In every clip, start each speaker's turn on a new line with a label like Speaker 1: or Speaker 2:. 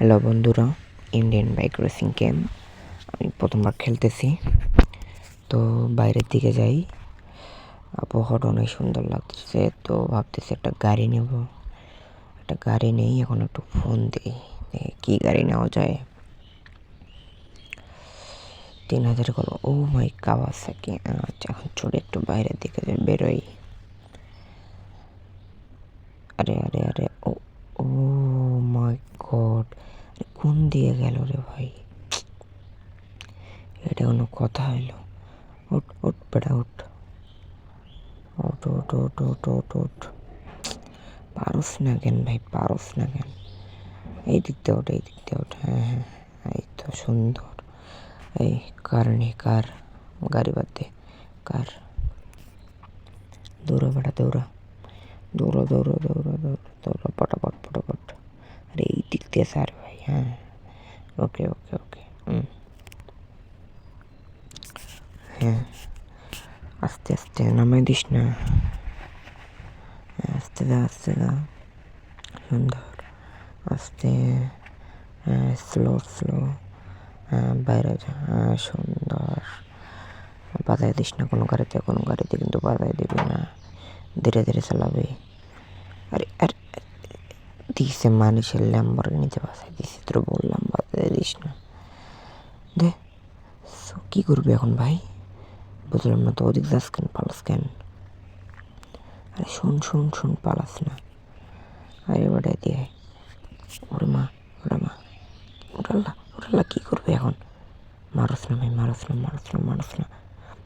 Speaker 1: Hello বন্ধুরা, Indian bike racing game আমি প্রথমবার খেলতেছি। তো বাইরের দিকে যাই, আবহাওয়াটা অনেক সুন্দর লাগছে। তো ভাবতেছি একটা গাড়ি নেব। একটা গাড়ি নেই, এখন একটু ফোন দিই, কি গাড়ি নেওয়া যায়। 3000 করবো। ও মাই কাওয়াসাকি। আচ্ছা, এখন চলে একটু বাইরের দিকে বেরোই। আরে আরে আরে, ও ও মাই গড, কোন দিয়ে গেল রে ভাই? এটা কোনো কথা হইলো? উঠ উঠ বেটা উঠ, ওঠ ওঠ ওঠ ওঠ ওঠ ওঠ। পারস না কেন ভাই, পারস না কেন? এই দিক দিয়ে ওঠ, এই দিক দিয়ে ওঠ। হ্যাঁ হ্যাঁ, এই তো সুন্দর। এই কার নেই, কার গাড়ি বাদ দে, কার। দৌড়া বেটা দৌড়া, দৌড়া দৌড়া দৌড়া দৌড়া দৌড়া, পটাপট পটাপট। আরে এই দিক দিয়ে স্যার ভাই। হ্যাঁ, ওকে ওকে ওকে। হ্যাঁ, আস্তে আস্তে নামাই দিস না, আস্তে যা আস্তে যা। সুন্দর, আস্তে, হ্যাঁ স্লো স্লো, হ্যাঁ বাইরে যা, হ্যাঁ সুন্দর। বাধাই দিস না কোনো গাড়িতে, কোনো গাড়িতে কিন্তু বাধাই দিবি না, ধীরে ধীরে চালাবি। আরে আরে দিছে মানুষের ল্যাম্বরগিনিতে বাসাই দিছি, তোর বললাম বাধাই দিস না। দে, কি করবি এখন ভাই? বুঝলাম না তো, ওদিক যাস কেন, পালাস কেন? আরে শোন শোন শোন, পালাস না। আরে বাড়াই দিয়ে, ওরে মা, ওরে মা, ওরাল্লা ওরাল্লা, কি করবে এখন? মারস না ভাই, মারস না, মারস না, মারস না,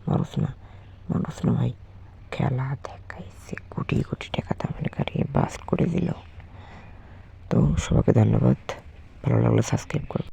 Speaker 1: মারস না, মারস না ভাই। খেলা দেখাইছে, কোটি কোটি টাকা দামের গাড়ি বাস্ট করে দিল। তো সবাইকে ধন্যবাদ, ভালো লাগলে সাবস্ক্রাইব করুন।